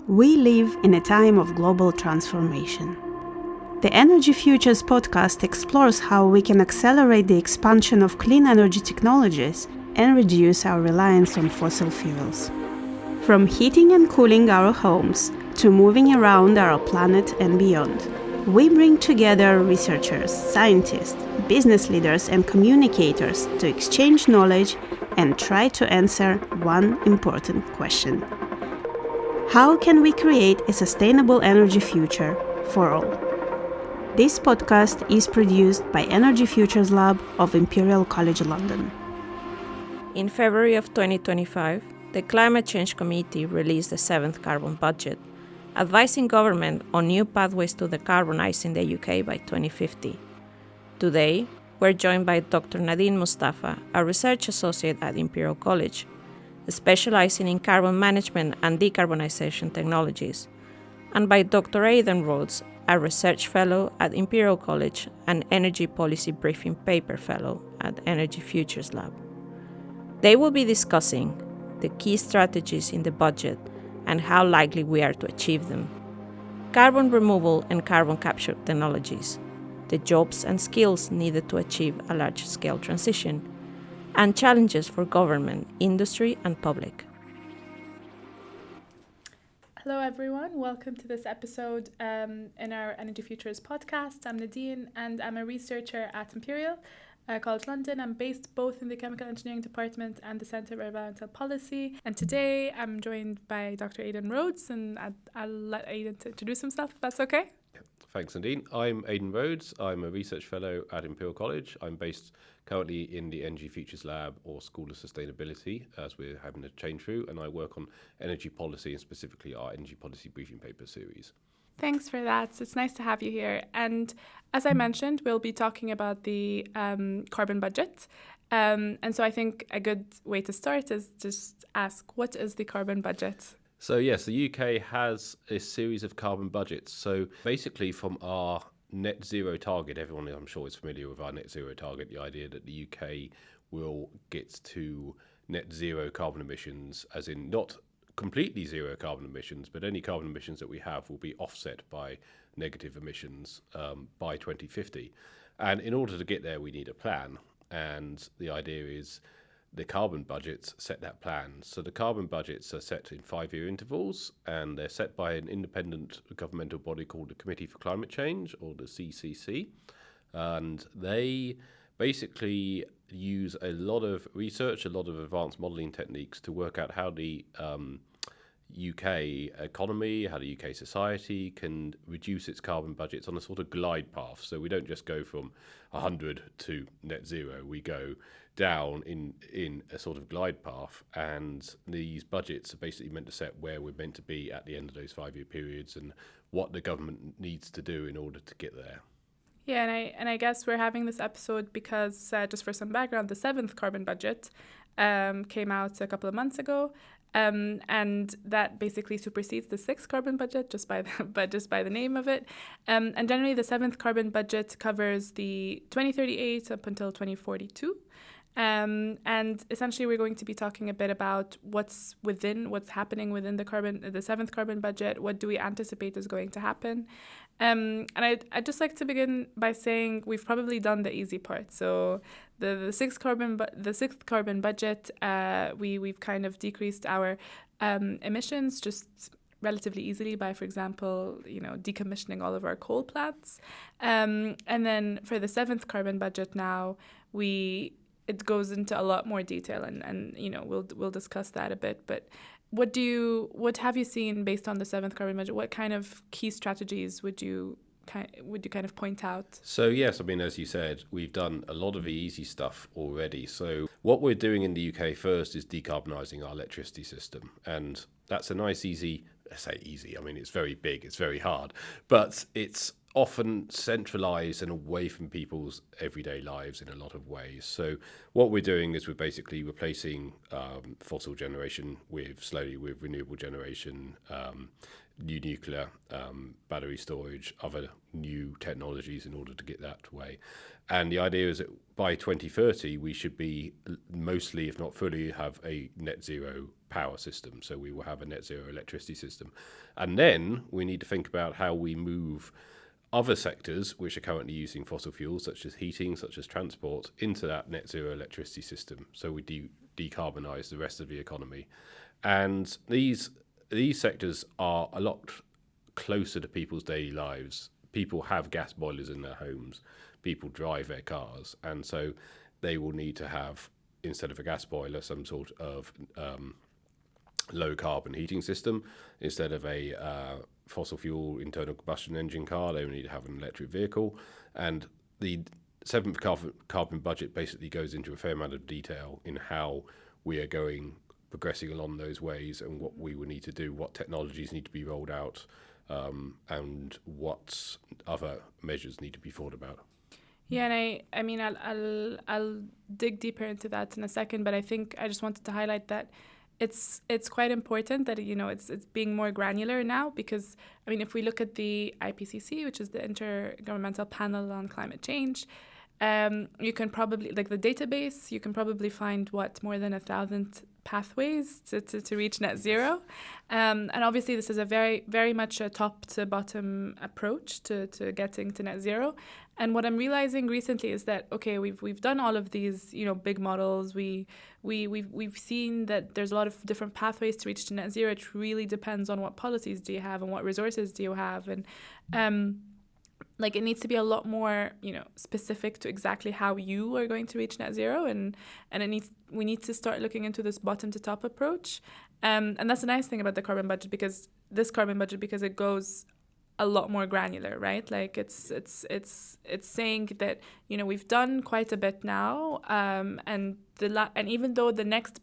We live in a time of global transformation. The Energy Futures podcast explores how we can accelerate the expansion of clean energy technologies and reduce our reliance on fossil fuels. From heating and cooling our homes to moving around our planet and beyond, we bring together researchers, scientists, business leaders, and communicators to exchange knowledge and try to answer one important question. How can we create a sustainable energy future for all? This podcast is produced by Energy Futures Lab of Imperial College London. In February of 2025, the Climate Change Committee released the 7th Carbon Budget, advising government on new pathways to decarbonising the UK by 2050. Today, we're joined by Dr. Nadine Moustafa, a research associate at Imperial College, specialising in carbon management and decarbonisation technologies, and by Dr. Aidan Rhodes, a research fellow at Imperial College and Energy Policy Briefing Paper Fellow at Energy Futures Lab. They will be discussing the key strategies in the budget and how likely we are to achieve them, carbon removal and carbon capture technologies, the jobs and skills needed to achieve a large-scale transition, and challenges for government, industry, and public. Hello everyone, welcome to this episode in our Energy Futures podcast. I'm Nadine and I'm a researcher at Imperial College London. I'm based both in the Chemical Engineering Department and the Centre for Environmental Policy. And today I'm joined by Dr. Aidan Rhodes, and I'll let Aidan introduce himself if that's okay. Thanks, Nadine. I'm Aidan Rhodes. I'm a research fellow at Imperial College. I'm based currently in the Energy Futures Lab or School of Sustainability as we're having a change through, and I work on energy policy and specifically our Energy Policy Briefing Paper series. Thanks for that. It's nice to have you here. And as I mentioned, we'll be talking about the carbon budget. And so I think a good way to start is just ask, what is the carbon budget? So yes, the UK has a series of carbon budgets. So basically from our net zero target, everyone I'm sure is familiar with our net zero target, the idea that the UK will get to net zero carbon emissions, as in not completely zero carbon emissions, but any carbon emissions that we have will be offset by negative emissions by 2050. And in order to get there, we need a plan. And the idea is the carbon budgets set that plan. So the carbon budgets are set in 5-year intervals, and they're set by an independent governmental body called the Committee for Climate Change, or the CCC. And they basically use a lot of research, a lot of advanced modelling techniques to work out how the UK economy, how the UK society can reduce its carbon budgets on a sort of glide path. So we don't just go from 100 to net zero, we go down in a sort of glide path, and these budgets are basically meant to set where we're meant to be at the end of those 5-year periods and what the government needs to do in order to get there. Yeah, and I guess we're having this episode because, just for some background, the 7th carbon budget came out a couple of months ago, and that basically supersedes the 6th carbon budget just by the name of it. And generally, the 7th carbon budget covers the 2038 up until 2042. And essentially, we're going to be talking a bit about what's happening within the 7th carbon budget. What do we anticipate is going to happen? And I'd just like to begin by saying we've probably done the easy part. So the 6th carbon budget, we've kind of decreased our emissions just relatively easily by, for example, decommissioning all of our coal plants. And then for the 7th carbon budget now, it goes into a lot more detail, and we'll discuss that a bit. But what have you seen based on the 7th carbon budget? What kind of key strategies would you kind of point out? So yes, I mean, as you said, we've done a lot of the easy stuff already. So what we're doing in the UK first is decarbonising our electricity system, and that's a nice easy. I say easy. I mean, it's very big. It's very hard, but it's often centralized and away from people's everyday lives in a lot of ways. So what we're doing is we're basically replacing fossil generation slowly with renewable generation, new nuclear, battery storage, other new technologies in order to get that way. And the idea is that by 2030, we should be mostly, if not fully, have a net zero power system. So we will have a net zero electricity system. And then we need to think about how we move other sectors which are currently using fossil fuels, such as heating, such as transport, into that net zero electricity system. So we decarbonise the rest of the economy. And these sectors are a lot closer to people's daily lives. People have gas boilers in their homes. People drive their cars. And so they will need to have, instead of a gas boiler, some sort of low carbon heating system. Instead of a fossil fuel internal combustion engine car, they will need to have an electric vehicle. And the seventh carbon budget basically goes into a fair amount of detail in how we are progressing along those ways and what we will need to do, what technologies need to be rolled out, and what other measures need to be thought about. Yeah, and I mean, I'll dig deeper into that in a second, but I think I just wanted to highlight that it's quite important that, you know, it's being more granular now, because I mean, if we look at the IPCC, which is the Intergovernmental Panel on Climate Change, you can probably, like the database, you can probably find more than 1,000 pathways to reach net zero. And obviously this is a very, very much a top to bottom approach to getting to net zero. And what I'm realizing recently is that, okay, we've done all of these, you know, big models. We've seen that there's a lot of different pathways to reach to net zero. It really depends on what policies do you have and what resources do you have. And like, it needs to be a lot more, you know, specific to exactly how you are going to reach net zero, and we need to start looking into this bottom to top approach. And that's the nice thing about the carbon budget, because it goes a lot more granular, right? Like it's saying that, you know, we've done quite a bit now, and even though the next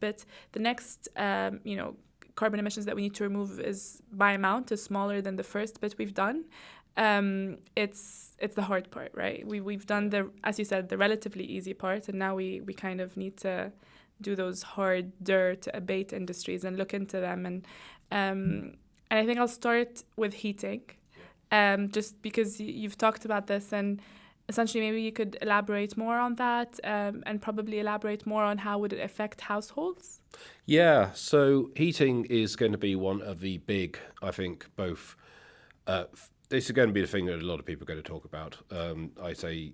you know, carbon emissions that we need to remove is by amount is smaller than the first bit we've done. It's the hard part, right? We've done as you said, the relatively easy part, and now we kind of need to do those harder to abate industries and look into them. And I think I'll start with heating, just because you've talked about this, and essentially maybe you could elaborate more on that, and probably elaborate more on how would it affect households. Yeah, so heating is going to be one of the big, I think, both. This is going to be the thing that a lot of people are going to talk about. I say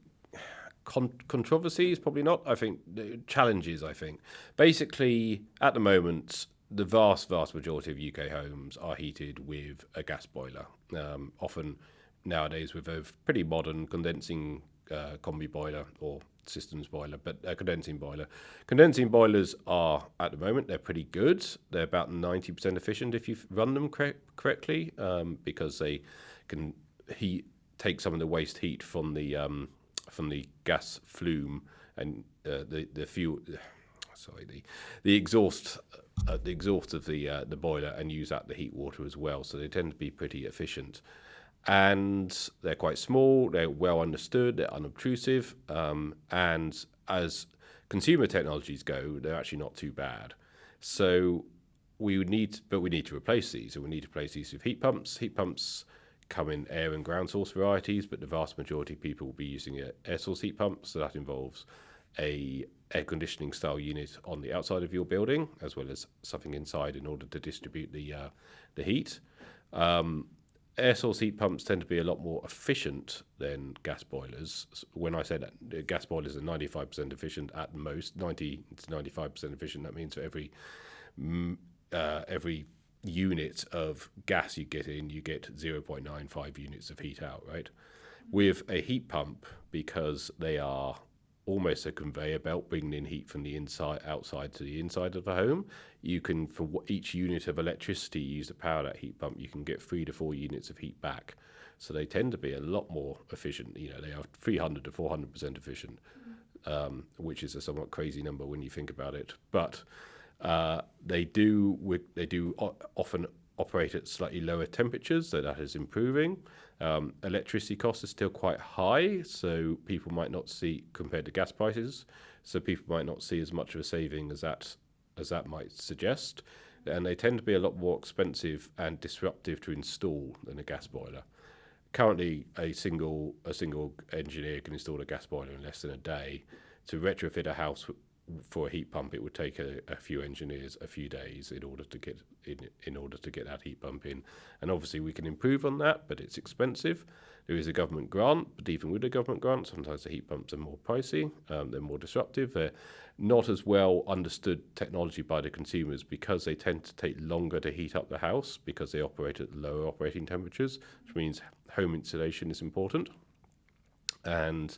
controversies, probably not. I think challenges, Basically, at the moment, the vast majority of UK homes are heated with a gas boiler. Often nowadays with a pretty modern condensing combi boiler or systems boiler, but a condensing boiler. Condensing boilers are, at the moment, they're pretty good. They're about 90% efficient if you run them correctly, because they can take some of the waste heat from the gas flume and the fuel. The exhaust of the boiler, and use that to heat water as well. So they tend to be pretty efficient, and they're quite small. They're well understood. They're unobtrusive, and as consumer technologies go, they're actually not too bad. So we need to replace these. So we need to replace these with heat pumps. Heat pumps come in air and ground source varieties, but the vast majority of people will be using air source heat pumps. So that involves a air conditioning style unit on the outside of your building, as well as something inside in order to distribute the heat. Air source heat pumps tend to be a lot more efficient than gas boilers. When I say that gas boilers are 95% efficient at most, 90 to 95% efficient, that means for every unit of gas you get in, you get 0.95 units of heat out, right? With a heat pump, because they are almost a conveyor belt bringing in heat from the outside to the inside of the home, you can, for each unit of electricity used to power that heat pump, you can get 3 to 4 units of heat back. So they tend to be a lot more efficient. You know, they are 300 to 400% efficient, which is a somewhat crazy number when you think about it. But they do often operate at slightly lower temperatures, so that is improving. Electricity costs are still quite high, so people might not see, compared to gas prices, so people might not see as much of a saving as that might suggest. And they tend to be a lot more expensive and disruptive to install than a gas boiler. Currently, a single engineer can install a gas boiler in less than a day. To retrofit a house for a heat pump, it would take a few engineers a few days in order to get that heat pump in. And obviously, we can improve on that, but it's expensive. There is a government grant, but even with a government grant, sometimes the heat pumps are more pricey. They're more disruptive. They're not as well understood technology by the consumers because they tend to take longer to heat up the house because they operate at lower operating temperatures, which means home insulation is important. And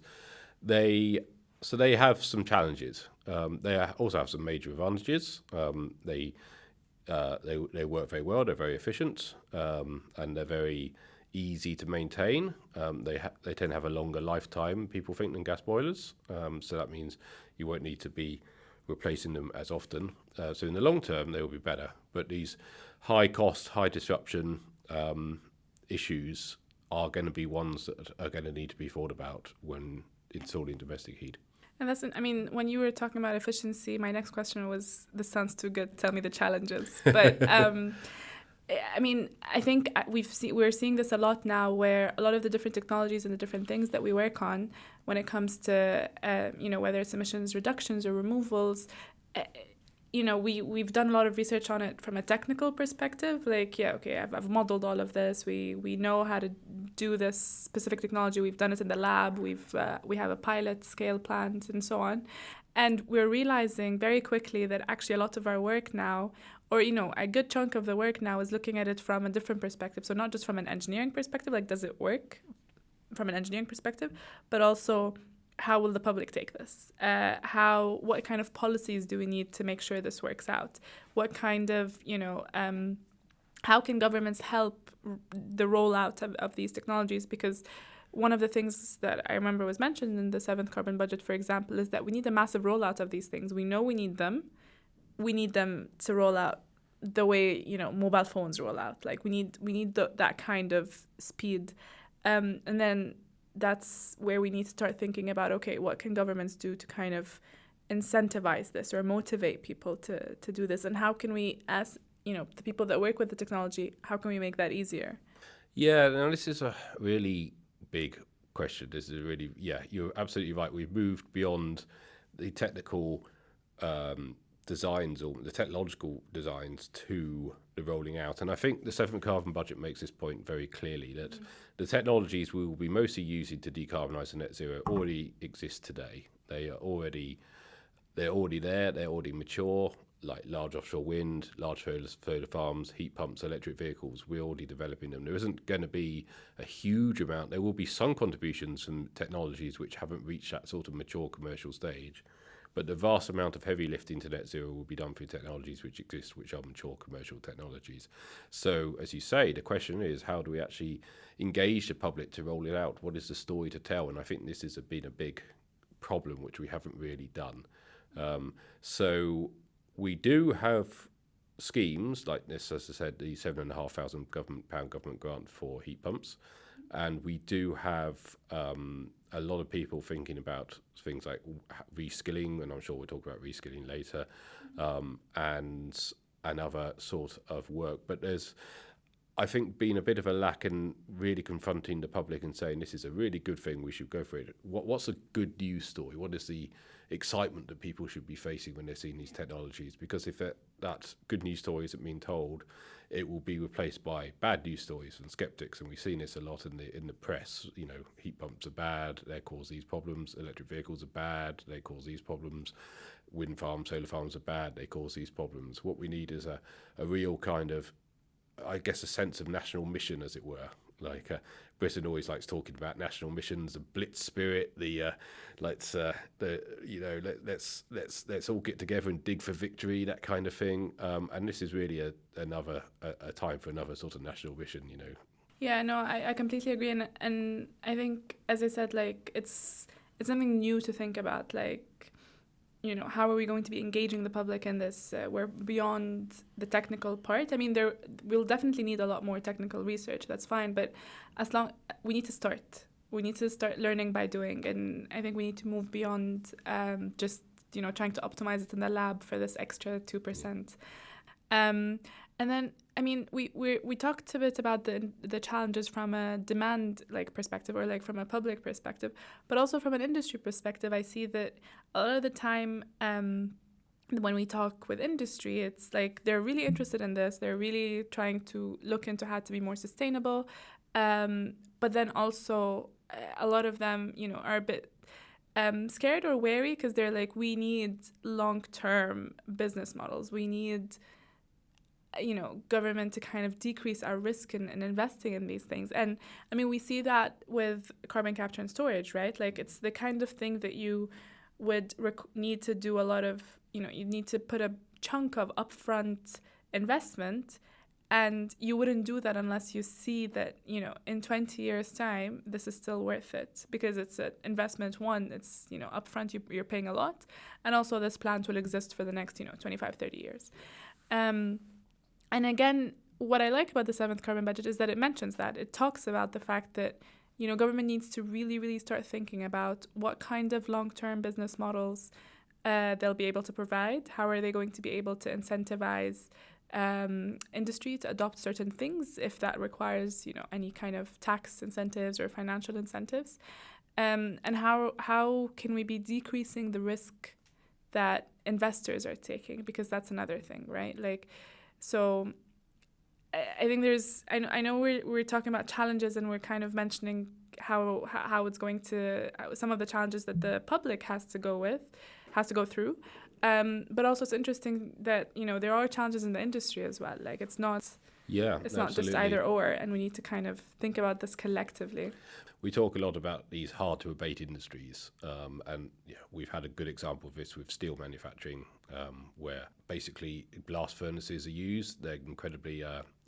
they have some challenges. They also have some major advantages. They work very well. They're very efficient, and they're very easy to maintain. They tend to have a longer lifetime, people think, than gas boilers. So that means you won't need to be replacing them as often. So in the long term, they will be better. But these high cost, high disruption issues are going to be ones that are going to need to be thought about when installing domestic heat. And when you were talking about efficiency, my next question was, this sounds too good, tell me the challenges. But I think we're seeing this a lot now, where a lot of the different technologies and the different things that we work on when it comes to, whether it's emissions reductions or removals, we've done a lot of research on it from a technical perspective. I've modeled all of this. We know how to do this specific technology. We've done it in the lab. We have a pilot scale plant and so on. And we're realizing very quickly that actually a lot of our work now, or a good chunk of the work now, is looking at it from a different perspective. So not just from an engineering perspective, like does it work from an engineering perspective, but also how will the public take this? What kind of policies do we need to make sure this works out? What kind of, how can governments help the rollout of these technologies? Because one of the things that I remember was mentioned in the 7th Carbon Budget, for example, is that we need a massive rollout of these things. We know we need them. We need them to roll out the way, mobile phones roll out. Like we need that kind of speed. And then that's where we need to start thinking about, okay, what can governments do to kind of incentivize this or motivate people to do this? And how can we, as the people that work with the technology, how can we make that easier? Yeah, no, this is a really big question. This is really, you're absolutely right. We've moved beyond the technical designs or the technological designs to the rolling out. And I think the 7th Carbon Budget makes this point very clearly, that the technologies we will be mostly using to decarbonise the net zero already exist today. They're already there, they're already mature, like large offshore wind, large solar farms, heat pumps, electric vehicles. We're already developing them. There isn't going to be a huge amount. There will be some contributions from technologies which haven't reached that sort of mature commercial stage. But the vast amount of heavy lifting to net zero will be done through technologies which exist, which are mature commercial technologies. So, as you say, the question is, how do we actually engage the public to roll it out? What is the story to tell? And I think this has been a big problem which we haven't really done. So we do have schemes like this, as I said, the £7,500 government grant for heat pumps. And we do have a lot of people thinking about things like reskilling, and I'm sure we'll talk about reskilling later, and other sort of work. But there's, I think, been a bit of a lack in really confronting the public and saying this is a really good thing, we should go for it. What's a good news story? What is the excitement that people should be facing when they're seeing these technologies? Because if that good news story isn't being told, it will be replaced by bad news stories and skeptics, and we've seen this a lot in the press. Heat pumps are bad, they cause these problems. Electric vehicles are bad, they cause these problems. Wind farms, solar farms are bad, they cause these problems. What we need is a real kind of, I guess, a sense of national mission, as it were. Like Britain always likes talking about national missions, the Blitz spirit, let's all get together and dig for victory, that kind of thing. And this is really a time for another sort of national mission, Yeah, no, I completely agree, and I think, as I said, like it's something new to think about. Like, how are we going to be engaging the public in this? We're beyond the technical part. I mean, we'll definitely need a lot more technical research. That's fine, but we need to start. We need to start learning by doing, and I think we need to move beyond just trying to optimize it in the lab for this extra 2%. And then, I mean, we talked a bit about the challenges from a demand perspective, or from a public perspective, but also from an industry perspective. I see that a lot of the time when we talk with industry, it's they're really interested in this. They're really trying to look into how to be more sustainable. But then also a lot of them, are a bit scared or wary, because they're we need long-term business models. We need government to kind of decrease our risk in investing in these things. And I mean, we see that with carbon capture and storage, right? It's the kind of thing that you would need to do a lot of, you need to put a chunk of upfront investment, and you wouldn't do that unless you see that, in 20 years' time, this is still worth it, because it's an investment. One, it's, upfront, you're paying a lot, and also this plant will exist for the next, 25, 30 years. And again, what I like about the 7th carbon budget is that it mentions that. It talks about the fact that, government needs to really, really start thinking about what kind of long-term business models they'll be able to provide. How are they going to be able to incentivize industry to adopt certain things, if that requires, any kind of tax incentives or financial incentives? And how can we be decreasing the risk that investors are taking? Because that's another thing, right? So I think I know we're talking about challenges, and we're kind of mentioning how it's going to, some of the challenges that the public has to go through. But also it's interesting that, there are challenges in the industry as well. It's not not just either or, and we need to kind of think about this collectively. We talk a lot about these hard to abate industries, and we've had a good example of this with steel manufacturing, where basically blast furnaces are used. They're incredibly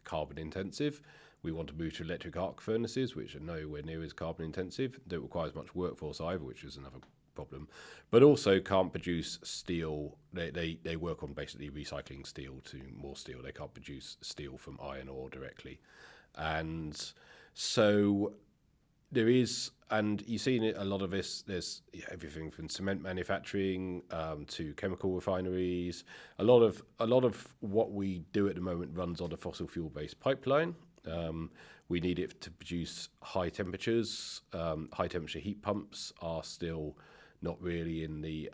carbon intensive. We want to move to electric arc furnaces, which are nowhere near as carbon intensive. Don't require as much workforce either, which is another problem, but also can't produce steel. They work on basically recycling steel to more steel. They can't produce steel from iron ore directly. And so there is, and you've seen it, a lot of this, there's everything from cement manufacturing to chemical refineries. A lot of what we do at the moment runs on a fossil fuel based pipeline. We need it to produce high temperatures. High temperature heat pumps are still not really in the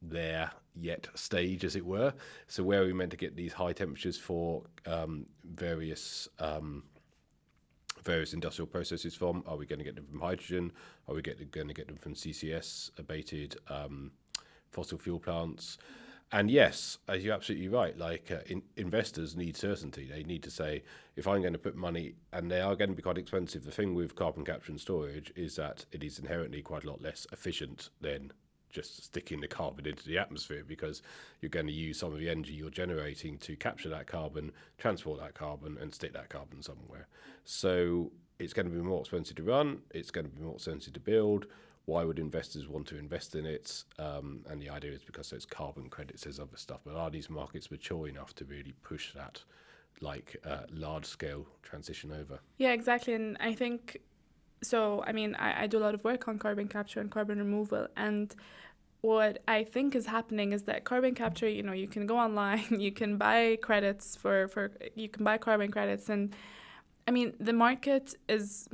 there yet stage, as it were. So where are we meant to get these high temperatures for various industrial processes from? Are we going to get them from hydrogen? Are we going to get them from CCS abated fossil fuel plants? And yes, as you're absolutely right, investors need certainty. They need to say, if I'm going to put money, and they are going to be quite expensive. The thing with carbon capture and storage is that it is inherently quite a lot less efficient than just sticking the carbon into the atmosphere, because you're going to use some of the energy you're generating to capture that carbon, transport that carbon, and stick that carbon somewhere. So it's going to be more expensive to run. It's going to be more expensive to build. Why would investors want to invest in it? And the idea is because there's carbon credits, there's other stuff. But are these markets mature enough to really push that large-scale transition over? Yeah, exactly. And I think, so, I mean, I do a lot of work on carbon capture and carbon removal. And what I think is happening is that carbon capture, you can go online, you can buy credits you can buy carbon credits. And I mean, the market is,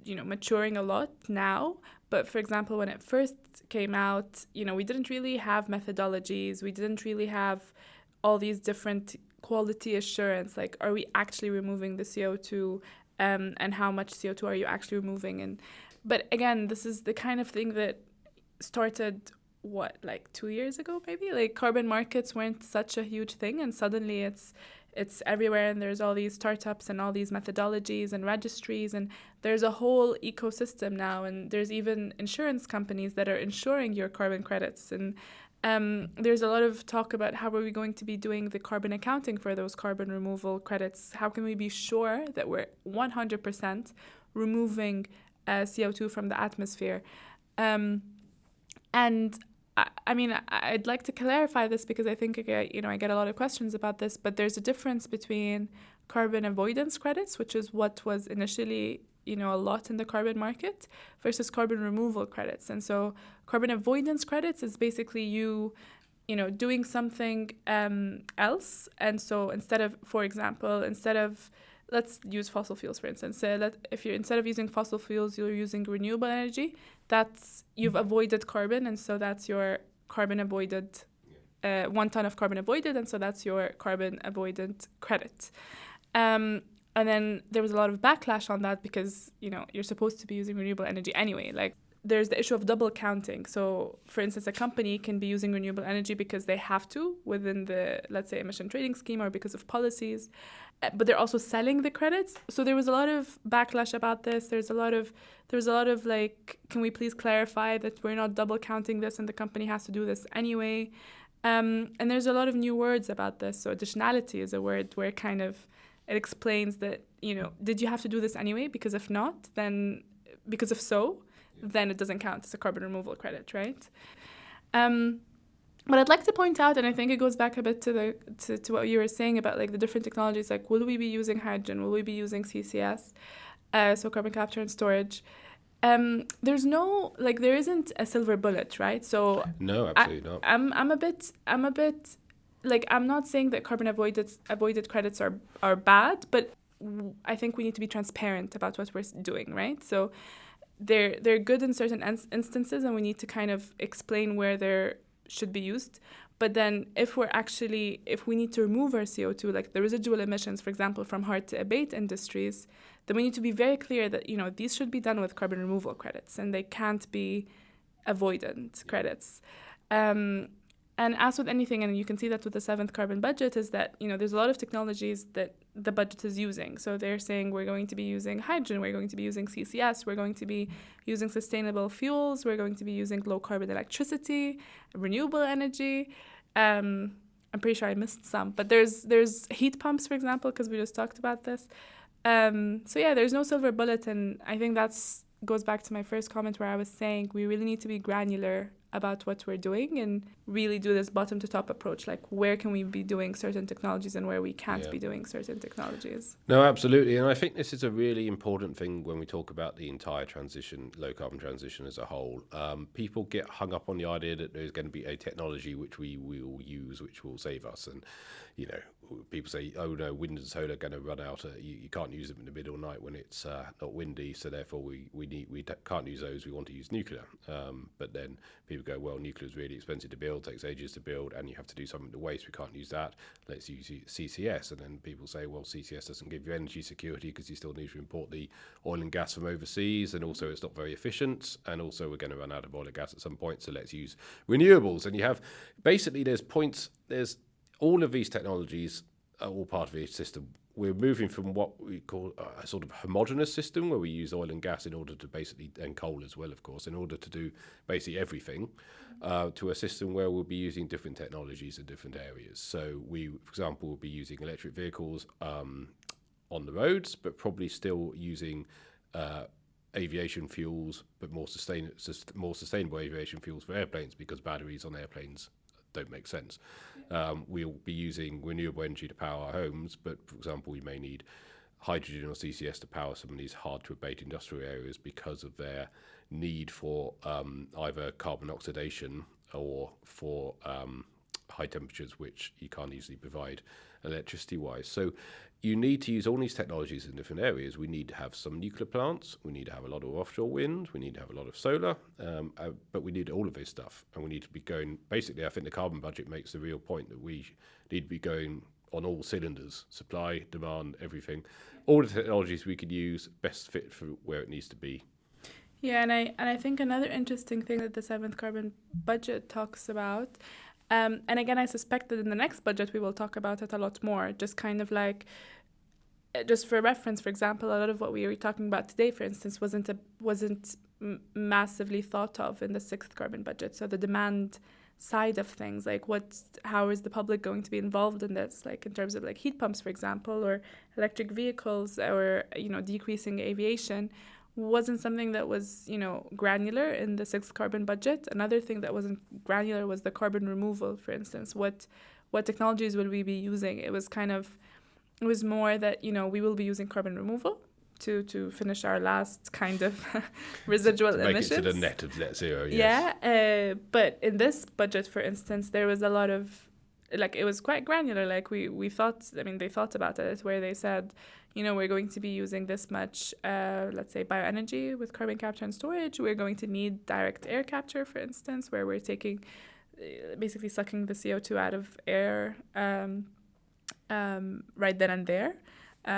maturing a lot now. But for example, when it first came out, we didn't really have methodologies. We didn't really have all these different quality assurance. Are we actually removing the CO2? And how much CO2 are you actually removing? But again, this is the kind of thing that started, 2 years ago, maybe? Carbon markets weren't such a huge thing, and suddenly it's everywhere, and there's all these startups and all these methodologies and registries, and there's a whole ecosystem now, and there's even insurance companies that are insuring your carbon credits. And there's a lot of talk about how are we going to be doing the carbon accounting for those carbon removal credits. How can we be sure that we're 100% removing CO2 from the atmosphere? And I mean, I'd like to clarify this because I think I get a lot of questions about this, but there's a difference between carbon avoidance credits, which is what was initially, a lot in the carbon market, versus carbon removal credits. And so carbon avoidance credits is basically you doing something else. And so for example, let's use fossil fuels, for instance. So if you're, instead of using fossil fuels, you're using renewable energy, you've avoided carbon, and so that's your carbon avoided, 1 ton of carbon avoided, and so that's your carbon avoidant credit. And then there was a lot of backlash on that because, you're supposed to be using renewable energy anyway. Like, there's the issue of double counting. So, for instance, a company can be using renewable energy because they have to within the, let's say, emission trading scheme or because of policies, but they're also selling the credits. So there was a lot of backlash about this. There was a lot of like, can we please clarify that we're not double counting this and the company has to do this anyway? And there's a lot of new words about this. So additionality is a word where it explains that, did you have to do this anyway? Because if not, then it doesn't count as a carbon removal credit, right? But I'd like to point out, and I think it goes back a bit to what you were saying about like the different technologies, like will we be using hydrogen? Will we be using CCS? So carbon capture and storage. There isn't a silver bullet, right? So no, absolutely not. I'm a bit like, I'm not saying that carbon avoided credits are bad, but I think we need to be transparent about what we're doing, right? So they're good in certain instances, and we need to kind of explain where they should be used. But then if we need to remove our CO2, like the residual emissions, for example, from hard to abate industries, then we need to be very clear that, these should be done with carbon removal credits and they can't be avoidant credits. And as with anything, and you can see that with the 7th carbon budget, is that, there's a lot of technologies that the budget is using. So they're saying we're going to be using hydrogen, we're going to be using CCS, we're going to be using sustainable fuels, we're going to be using low carbon electricity, renewable energy. I'm pretty sure I missed some, but there's heat pumps, for example, because we just talked about this. So yeah, there's no silver bullet, and I think goes back to my first comment where I was saying we really need to be granular about what we're doing and really do this bottom to top approach, like where can we be doing certain technologies and where we can't be doing certain technologies. No, absolutely. And I think this is a really important thing when we talk about the entire transition, low carbon transition as a whole. People get hung up on the idea that there's going to be a technology which we will use, which will save us. And, people say, oh no, wind and solar are going to run out. You can't use them in the middle of the night when it's not windy. So therefore we can't use those. We want to use nuclear. But then people go, well, nuclear is really expensive to build, takes ages to build, and you have to do something to waste. We can't use that. Let's use CCS. And then people say, well, CCS doesn't give you energy security because you still need to import the oil and gas from overseas, and also it's not very efficient, and also we're going to run out of oil and gas at some point, so let's use renewables. And you have, basically, there's all of these technologies are all part of a system. We're moving from what we call a sort of homogenous system where we use oil and gas in order to basically, and coal as well, of course, in order to do basically everything, to a system where we'll be using different technologies in different areas. So we, for example, will be using electric vehicles on the roads, but probably still using aviation fuels, but more sustainable aviation fuels for airplanes, because batteries on airplanes don't make sense. We'll be using renewable energy to power our homes, but for example, we may need hydrogen or CCS to power some of these hard to abate industrial areas because of their need for either carbon oxidation or for high temperatures, which you can't easily provide electricity wise. So you need to use all these technologies in different areas. We need to have some nuclear plants. We need to have a lot of offshore wind. We need to have a lot of solar. But we need all of this stuff. And we need to be going, basically, I think the carbon budget makes the real point that we need to be going on all cylinders, supply, demand, everything. All the technologies we could use best fit for where it needs to be. Yeah, and I think another interesting thing that the 7th carbon budget talks about, and again, I suspect that in the next budget we will talk about it a lot more, just kind of like, just for reference, for example, a lot of what we were talking about today, for instance, wasn't massively thought of in the 6th carbon budget. So the demand side of things, like how is the public going to be involved in this, like in terms of like heat pumps, for example, or electric vehicles, or decreasing aviation, wasn't something that was, granular in the sixth carbon budget. Another thing that wasn't granular was the carbon removal, for instance. What technologies will we be using? It was more that, we will be using carbon removal to finish our last kind of residual emissions. Make it to the net of net zero, yes. Yeah, but in this budget, for instance, there was a lot of, it was quite granular. We thought, they thought about it, where they said, we're going to be using this much, let's say, bioenergy with carbon capture and storage. We're going to need direct air capture, for instance, where we're taking, basically sucking the CO2 out of air right then and there.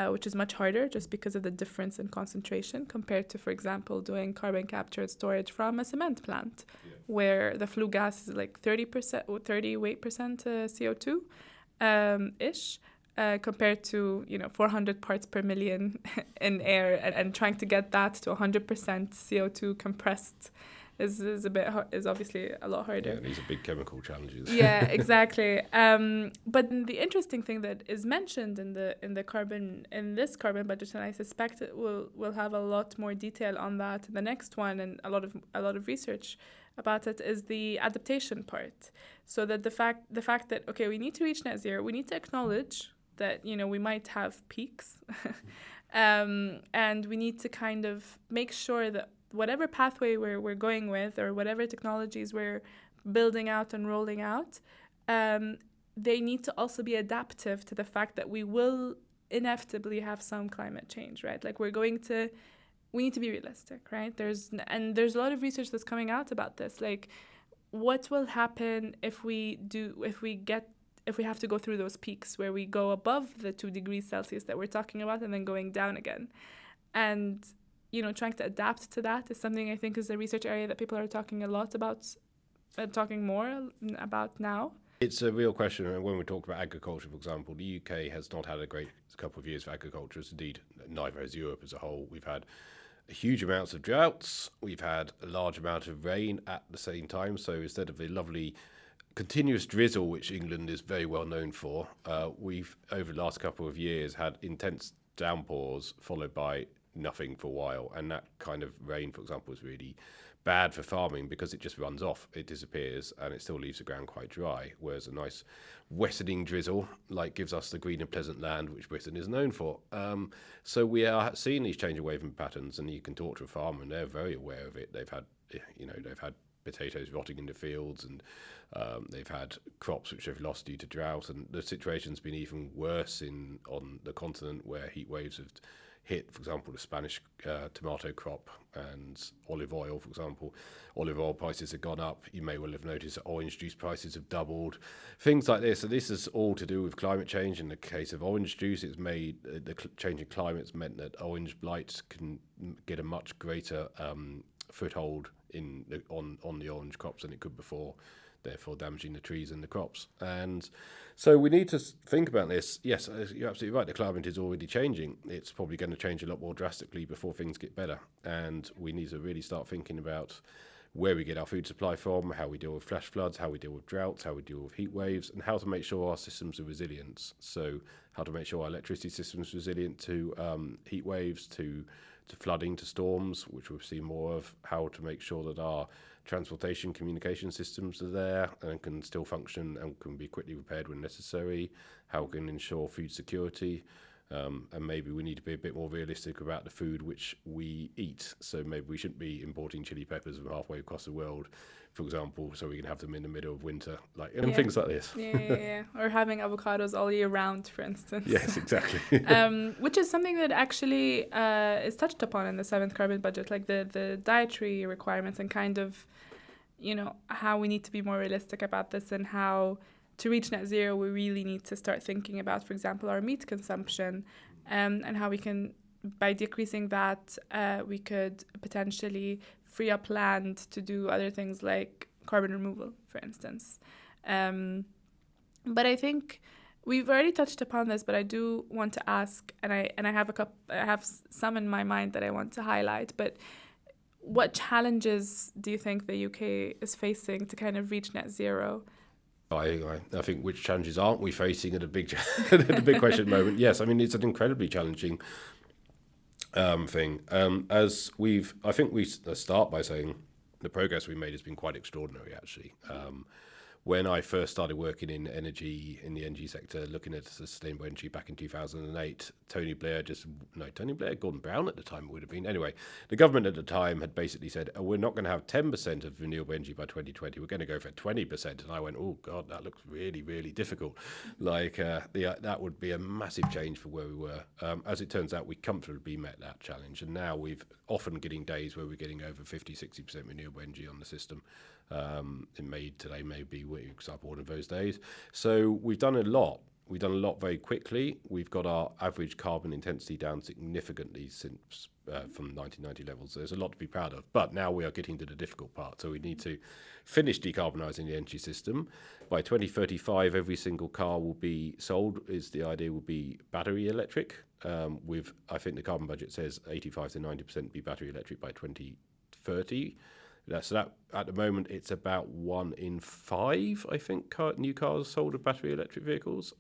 Which is much harder just because of the difference in concentration compared to, for example, doing carbon capture and storage from a cement plant, where the flue gas is 30% or 38% CO2 ish, compared to 400 parts per million in air, and trying to get that to 100% CO2 compressed is obviously a lot harder. Yeah, these are big chemical challenges. Yeah, exactly. But the interesting thing that is mentioned in this carbon budget, and I suspect we'll have a lot more detail on that in the next one, and a lot of research about it, is the adaptation part. So that the fact that, okay, we need to reach net zero, we need to acknowledge that we might have peaks, and we need to kind of make sure that whatever pathway we're going with, or whatever technologies we're building out and rolling out, they need to also be adaptive to the fact that we will inevitably have some climate change, right? We need to be realistic, right? There's a lot of research that's coming out about this. What will happen if we have to go through those peaks where we go above the 2 degrees Celsius that we're talking about, and then going down again? And trying to adapt to that is something I think is a research area that people are talking a lot about, talking more about now. It's a real question. And when we talk about agriculture, for example, the UK has not had a great couple of years for agriculture. Indeed, neither has Europe as a whole. We've had huge amounts of droughts. We've had a large amount of rain at the same time. So instead of the lovely continuous drizzle, which England is very well known for, we've, over the last couple of years, had intense downpours followed by nothing for a while, and that kind of rain, for example, is really bad for farming because it just runs off, it disappears, and it still leaves the ground quite dry, whereas a nice wettening drizzle gives us the green and pleasant land which Britain is known for. So we are seeing these change of waving patterns, and you can talk to a farmer and they're very aware of it. They've had potatoes rotting in the fields, and they've had crops which they've lost due to drought, and the situation's been even worse on the continent, where heat waves have hit, for example, the Spanish tomato crop and olive oil, for example. Olive oil prices have gone up. You may well have noticed that orange juice prices have doubled. Things like this. So this is all to do with climate change. In the case of orange juice, it's made the change in climate's meant that orange blight can get a much greater foothold on the orange crops than it could before, therefore damaging the trees and the crops. And so we need to think about this. Yes, you're absolutely right. The climate is already changing. It's probably going to change a lot more drastically before things get better. And we need to really start thinking about where we get our food supply from, how we deal with flash floods, how we deal with droughts, how we deal with heat waves, and how to make sure our systems are resilient. So how to make sure our electricity system is resilient to heat waves, to flooding, to storms, which we'll see more of, how to make sure that our transportation communication systems are there and can still function and can be quickly repaired when necessary, how we can ensure food security, and maybe we need to be a bit more realistic about the food which we eat. So maybe we shouldn't be importing chili peppers from halfway across the world, for example, so we can have them in the middle of winter, things like this. Yeah. Or having avocados all year round, for instance. Yes, exactly. Which is something that actually is touched upon in the 7th carbon budget, the dietary requirements, and kind of, how we need to be more realistic about this, and how to reach net zero, we really need to start thinking about, for example, our meat consumption, and how we can, by decreasing that, we could potentially free up land to do other things like carbon removal, for instance. But I think we've already touched upon this, but I do want to ask, and I have some in my mind that I want to highlight, but what challenges do you think the UK is facing to kind of reach net zero? I think, which challenges aren't we facing at a big question moment? Yes, it's an incredibly challenging thing. I think we start by saying the progress we made has been quite extraordinary, actually. When I first started working in the energy sector, looking at sustainable energy back in 2008, Tony Blair, Gordon Brown at the time it would have been. Anyway, the government at the time had basically said, we're not going to have 10% of renewable energy by 2020. We're going to go for 20%. And I went, oh, God, that looks really, really difficult. That would be a massive change for where we were. As it turns out, we comfortably met that challenge. And now we've often getting days where we're getting over 50, 60% renewable energy on the system. Today may be, for example, one of those days. So we've done a lot. We've done a lot very quickly. We've got our average carbon intensity down significantly since from 1990 levels. There's a lot to be proud of. But now we are getting to the difficult part. So we need to finish decarbonising the energy system. By 2035, every single car will be sold, the idea will be battery electric. I think the carbon budget says 85 to 90% be battery electric by 2030. So that at the moment it's about 1 in 5, I think, new cars sold are battery electric vehicles,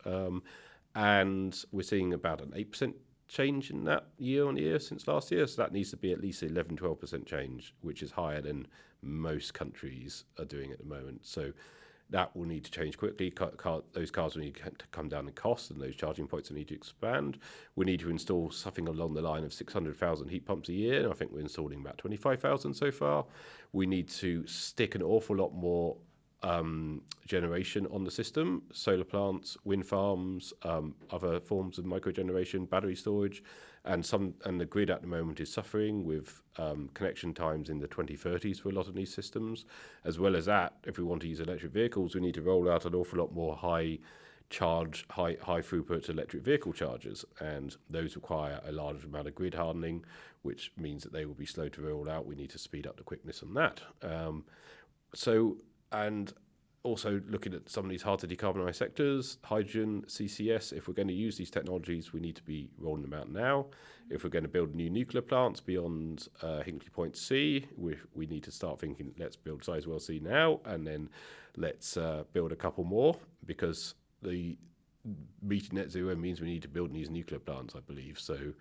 and we're seeing about an 8% change in that year on year since last year. So that needs to be at least 11-12% change, which is higher than most countries are doing at the moment. So that will need to change quickly. Those cars will need to come down in cost, and those charging points will need to expand. We need to install something along the line of 600,000 heat pumps a year, and I think we're installing about 25,000 so far. We need to stick an awful lot more generation on the system: solar plants, wind farms, other forms of microgeneration, battery storage, and the grid at the moment is suffering with connection times in the 2030s for a lot of these systems. As well as that, if we want to use electric vehicles, we need to roll out an awful lot more high throughput electric vehicle chargers, and those require a large amount of grid hardening, which means that they will be slow to roll out. We need to speed up the quickness on that. And also looking at some of these hard to decarbonise sectors, hydrogen, CCS. If we're going to use these technologies, we need to be rolling them out now. If we're going to build new nuclear plants beyond Hinkley Point C, we need to start thinking, let's build Sizewell C now, and then let's build a couple more, because the meeting net zero means we need to build these nuclear plants, I believe. So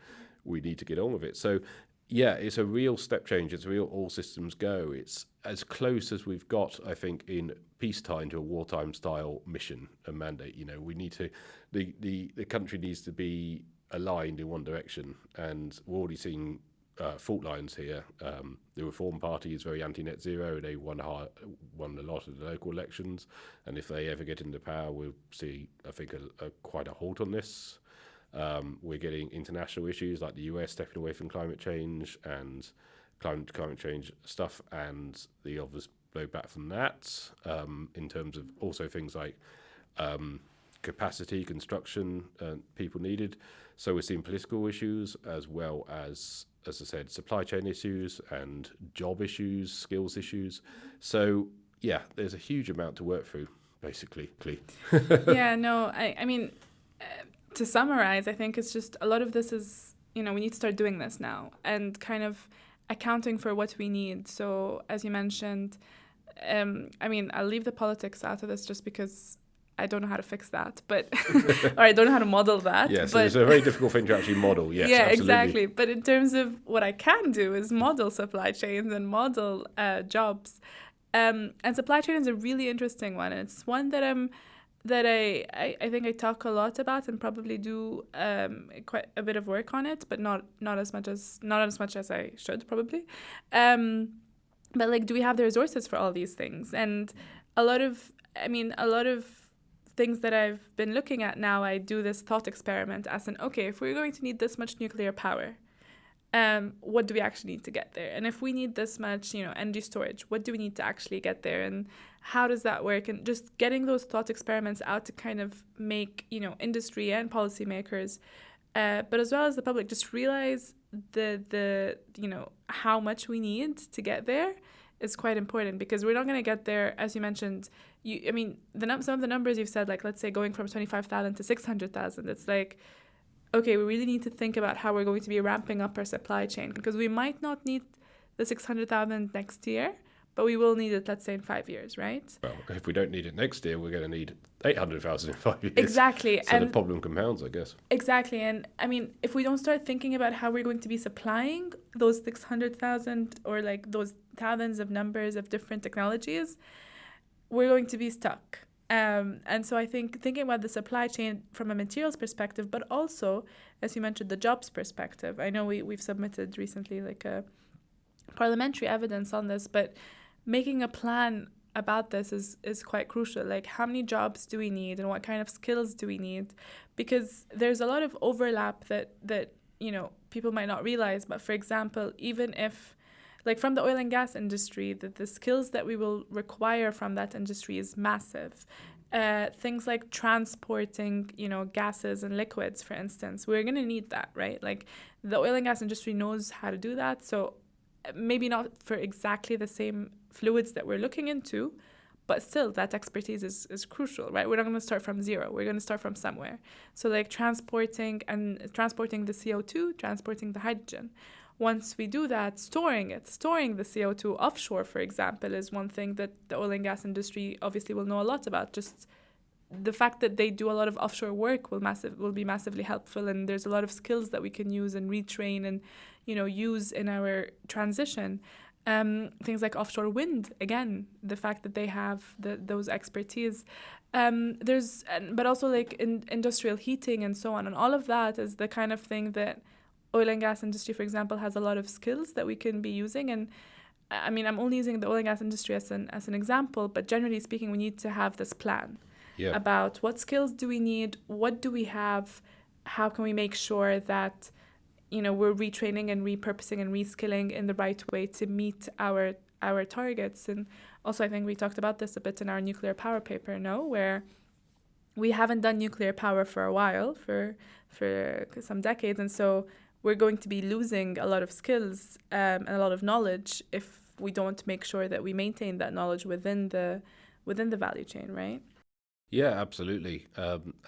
we need to get on with it. So yeah, it's a real step change. It's a real all systems go. It's as close as we've got, I think, in peacetime to a wartime style mission and mandate. We need to, the country needs to be aligned in one direction, and we're already seeing fault lines here. The Reform Party is very anti-net zero. They won a lot of the local elections, and if they ever get into power, we'll see, I think, quite a halt on this. We're getting international issues like the US stepping away from climate change and climate change stuff, and the obvious blowback from that, in terms of also things like capacity, construction, people needed. So we're seeing political issues as well as I said, supply chain issues and job issues, skills issues. So yeah, there's a huge amount to work through, basically. Yeah, no, I mean, to summarize, I think it's just a lot of this is, we need to start doing this now and kind of accounting for what we need. So as you mentioned, I'll leave the politics out of this just because I don't know how to fix that, but or I don't know how to model that. Yes, but it's a very difficult thing to actually model. Yes, yeah, absolutely. Exactly. But in terms of what I can do is model supply chains and model jobs. And supply chain is a really interesting one. And it's one that I think I talk a lot about and probably do quite a bit of work on it, but not as much as I should probably. But do we have the resources for all these things? And a lot of things that I've been looking at now, I do this thought experiment as okay, if we're going to need this much nuclear power, what do we actually need to get there? And if we need this much, energy storage, what do we need to actually get there? And how does that work? And just getting those thought experiments out to kind of make, industry and policymakers, but as well as the public, just realize the how much we need to get there is quite important, because we're not going to get there, as you mentioned. Some of the numbers you've said, let's say going from 25,000 to 600,000, it's okay, we really need to think about how we're going to be ramping up our supply chain, because we might not need the 600,000 next year, but we will need it, let's say, in 5 years, right? Well, if we don't need it next year, we're going to need 800,000 in 5 years. Exactly. So the problem compounds, I guess. Exactly. And I mean, if we don't start thinking about how we're going to be supplying those 600,000 or like those thousands of numbers of different technologies, we're going to be stuck. And so I think thinking about the supply chain from a materials perspective, but also, as you mentioned, the jobs perspective. I know we've submitted recently like a parliamentary evidence on this, but making a plan about this is quite crucial. Like, how many jobs do we need and what kind of skills do we need? Because there's a lot of overlap that people might not realize. But for example, even if, like from the oil and gas industry, that the skills that we will require from that industry is massive. Things like transporting, gases and liquids, for instance, we're going to need that, right? Like the oil and gas industry knows how to do that. So maybe not for exactly the same fluids that we're looking into, but still that expertise is crucial, right? We're not going to start from zero. We're going to start from somewhere. So like transporting the CO2, transporting the hydrogen. Once we do that, storing the CO2 offshore, for example, is one thing that the oil and gas industry obviously will know a lot about. Just the fact that they do a lot of offshore work will be massively helpful, and there's a lot of skills that we can use and retrain and use in our transition. Things like offshore wind, again, the fact that they have those expertise. But also like industrial heating and so on, and all of that is the kind of thing that oil and gas industry, for example, has a lot of skills that we can be using. And I mean, I'm only using the oil and gas industry as an example, but generally speaking, we need to have this plan about what skills do we need, what do we have, how can we make sure that we're retraining and repurposing and reskilling in the right way to meet our targets. And also, I think we talked about this a bit in our nuclear power paper, where we haven't done nuclear power for a while, for some decades, and so we're going to be losing a lot of skills and a lot of knowledge if we don't make sure that we maintain that knowledge within the value chain, right? Yeah, absolutely.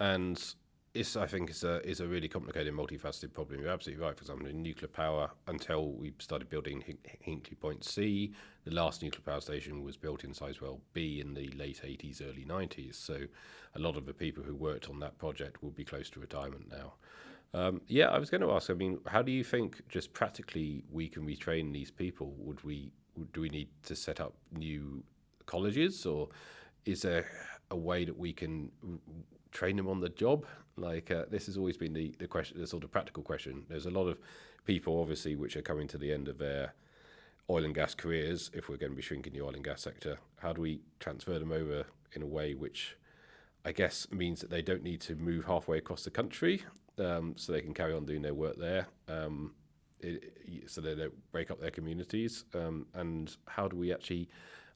And I think is a really complicated, multifaceted problem. You're absolutely right. For example, in nuclear power, until we started building Hinkley Point C, the last nuclear power station was built in Sizewell B in the late 80s, early 90s. So a lot of the people who worked on that project will be close to retirement now. I was going to ask, I mean, how do you think just practically we can retrain these people? Do we need to set up new colleges, or is there a way that we can train them on the job? Like this has always been the question, the sort of practical question. There's a lot of people, obviously, which are coming to the end of their oil and gas careers. If we're going to be shrinking the oil and gas sector, how do we transfer them over in a way which I guess means that they don't need to move halfway across the country, so they can carry on doing their work there, so they don't break up their communities? And how do we actually,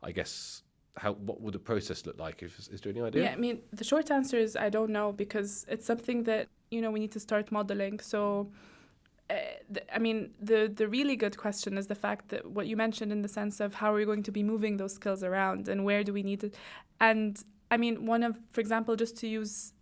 I guess, what would the process look like? Is there any idea? Yeah, I mean, the short answer is I don't know, because it's something that, we need to start modeling. So, the really good question is the fact that what you mentioned, in the sense of how are we going to be moving those skills around and where do we need it? And I mean, for example, just to use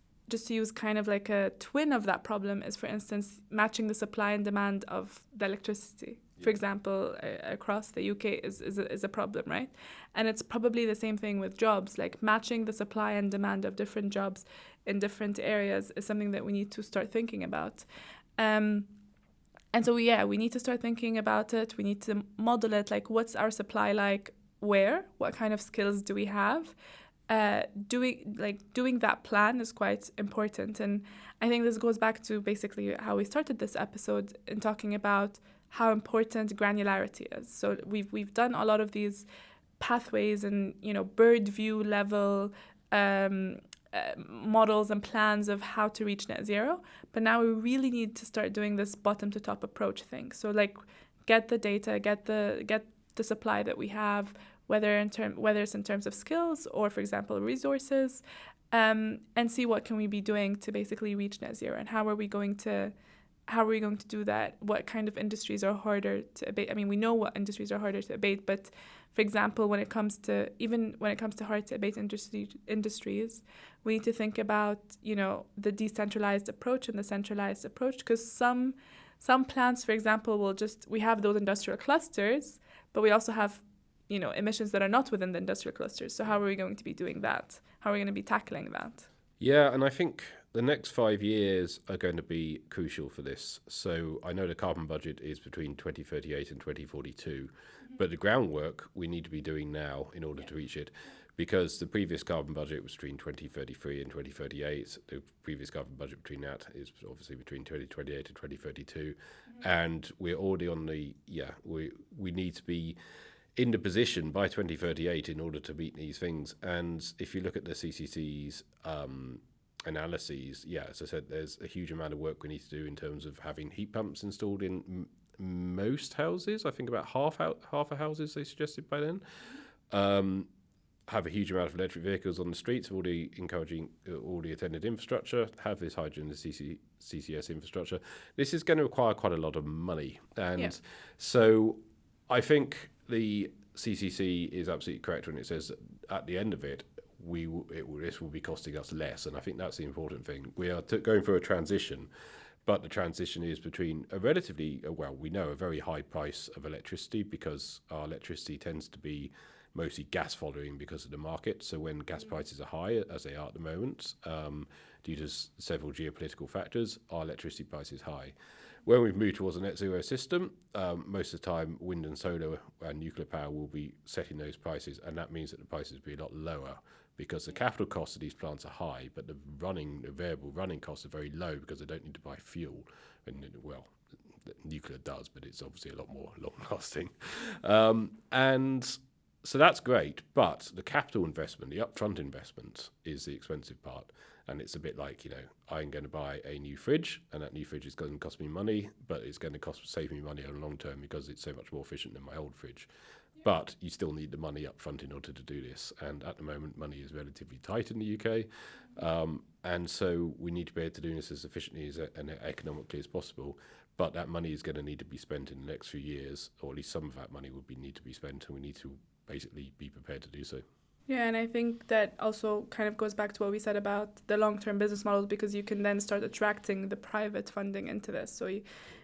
kind of like a twin of that problem is, for instance, matching the supply and demand of the electricity. For example, across the UK is a problem, right? And it's probably the same thing with jobs. Like matching the supply and demand of different jobs in different areas is something that we need to start thinking about. And so, we need to start thinking about it. We need to model it. Like, what's our supply like? Where? What kind of skills do we have? Doing that plan is quite important. And I think this goes back to basically how we started this episode in talking about how important granularity is. So we've done a lot of these pathways and bird view level models and plans of how to reach net zero, but now we really need to start doing this bottom to top approach thing. So like get the data, get the supply that we have, whether it's in terms of skills or, for example, resources, and see what can we be doing to basically reach net zero, and how are we going to do that? What kind of industries are harder to abate? I mean, we know what industries are harder to abate, but for example, when it comes to hard to abate industries, we need to think about the decentralized approach and the centralized approach, because some plants, for example, we have those industrial clusters, but we also have emissions that are not within the industrial clusters. So how are we going to be doing that? How are we going to be tackling that? Yeah, and I think the next 5 years are going to be crucial for this. So I know the carbon budget is between 2038 and 2042, but the groundwork we need to be doing now in order to reach it, because the previous carbon budget was between 2033 and 2038. The previous carbon budget between that is obviously between 2028 and 2032. And we're already on we need to be in the position by 2038 in order to meet these things. And if you look at the CCC's analyses, as I said, there's a huge amount of work we need to do in terms of having heat pumps installed in most houses. I think about half of houses they suggested by then. Have a huge amount of electric vehicles on the streets, already encouraging all the attendant infrastructure, have this hydrogen and CCS infrastructure. This is going to require quite a lot of money. And so I think the CCC is absolutely correct when it says that at the end of it, this will be costing us less. And I think that's the important thing. We are going through a transition, but the transition is between a relatively, we know a very high price of electricity, because our electricity tends to be mostly gas following because of the market. So when gas prices are high, as they are at the moment, due to several geopolitical factors, our electricity price is high. When we've moved towards a net zero system, most of the time wind and solar and nuclear power will be setting those prices, and that means that the prices will be a lot lower, because the capital costs of these plants are high, but the variable running costs are very low, because they don't need to buy fuel. And nuclear does, but it's obviously a lot more long-lasting. And so that's great, but the capital investment, the upfront investment, is the expensive part. And it's a bit like, I'm going to buy a new fridge, and that new fridge is going to cost me money, but it's going to save me money on the long term, because it's so much more efficient than my old fridge. But you still need the money up front in order to do this. And at the moment, money is relatively tight in the UK. And so we need to be able to do this as efficiently and economically as possible. But that money is going to need to be spent in the next few years, or at least some of that money need to be spent, and we need to basically be prepared to do so. Yeah, and I think that also kind of goes back to what we said about the long-term business models, because you can then start attracting the private funding into this. So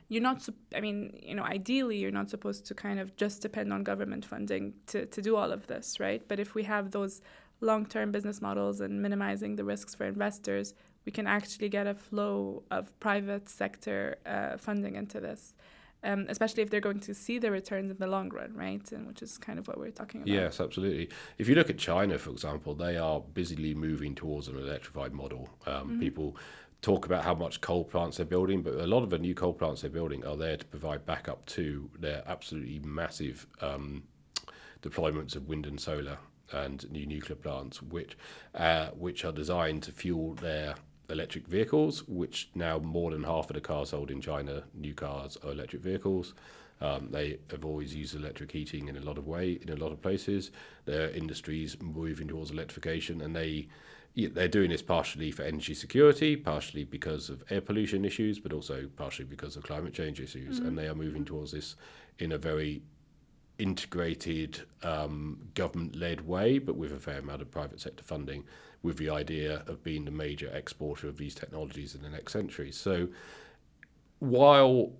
you're not, ideally you're not supposed to kind of just depend on government funding to do all of this, right? But if we have those long-term business models and minimizing the risks for investors, we can actually get a flow of private sector funding into this. Especially if they're going to see the returns in the long run, right? And which is kind of what we're talking about. Yes, absolutely. If you look at China, for example, they are busily moving towards an electrified model. People talk about how much coal plants they're building, but a lot of the new coal plants they're building are there to provide backup to their absolutely massive deployments of wind and solar and new nuclear plants, which are designed to fuel their electric vehicles, which now more than half of the cars sold in China, new cars, are electric vehicles. They have always used electric heating in a lot of places. Their industries moving towards electrification, and they're doing this partially for energy security, partially because of air pollution issues, but also partially because of climate change issues. And they are moving towards this in a very integrated, government-led way, but with a fair amount of private sector funding, with the idea of being the major exporter of these technologies in the next century. So while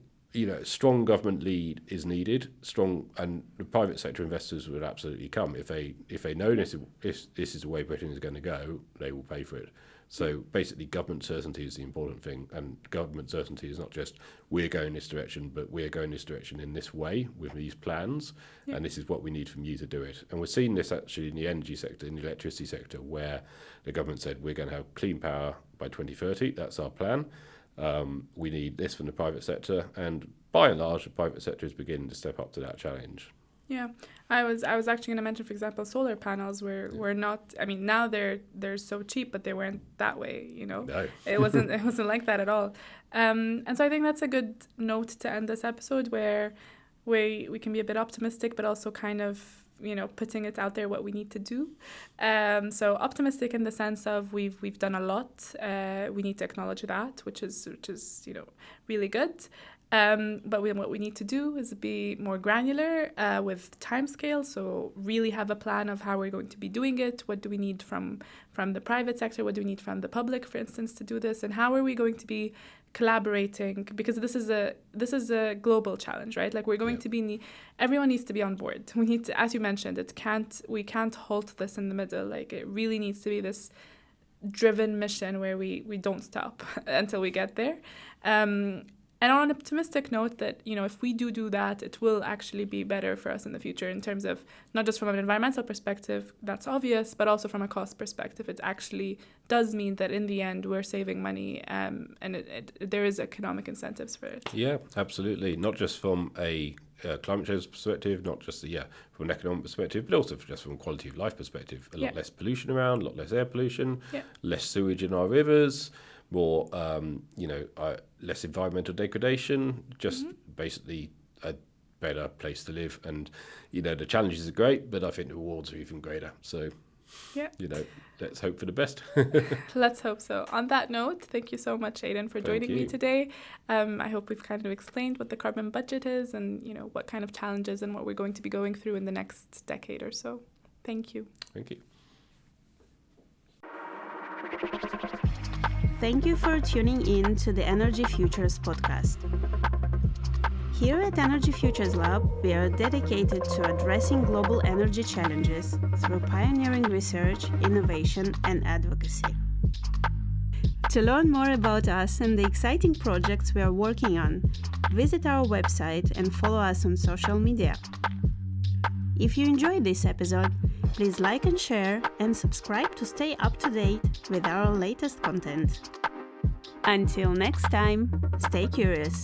strong government lead is needed, and the private sector investors would absolutely come if they know this is the way Britain is going to go, they will pay for it. So basically, government certainty is the important thing, and government certainty is not just we're going this direction, but we're going this direction in this way with these plans, and this is what we need from you to do it. And we're seeing this actually in the energy sector, in the electricity sector, where the government said we're going to have clean power by 2030. That's our plan. We need this from the private sector, and by and large, the private sector is beginning to step up to that challenge. Yeah, I was actually going to mention, for example, solar panels were not. I mean, now they're so cheap, but they weren't that way. No. It wasn't like that at all. And so I think that's a good note to end this episode, where we can be a bit optimistic, but also kind of putting it out there what we need to do. So optimistic in the sense of we've done a lot. We need to acknowledge that, which is really good. But what we need to do is be more granular with timescale. So really have a plan of how we're going to be doing it. What do we need from the private sector? What do we need from the public, for instance, to do this? And how are we going to be collaborating, because this is a global challenge, right? Like we're going to be everyone needs to be on board. We need to, as you mentioned, we can't halt this in the middle. Like it really needs to be this driven mission where we don't stop until we get there. And on an optimistic note that, if we do that, it will actually be better for us in the future in terms of not just from an environmental perspective, that's obvious, but also from a cost perspective. It actually does mean that in the end, we're saving money and there is economic incentives for it. Yeah, absolutely. Not just from a climate change perspective, not just from an economic perspective, but also just from a quality of life perspective. A lot less pollution around, a lot less air pollution, less sewage in our rivers, more, less environmental degradation, just basically a better place to live. And, the challenges are great, but I think the rewards are even greater. So, let's hope for the best. Let's hope so. On that note, thank you so much, Aidan, for joining me today. I hope we've kind of explained what the carbon budget is and, what kind of challenges and what we're going to be going through in the next decade or so. Thank you. Thank you. Thank you for tuning in to the Energy Futures podcast. Here at Energy Futures Lab, we are dedicated to addressing global energy challenges through pioneering research, innovation, and advocacy. To learn more about us and the exciting projects we are working on, visit our website and follow us on social media. If you enjoyed this episode, please like and share and subscribe to stay up to date with our latest content. Until next time, stay curious.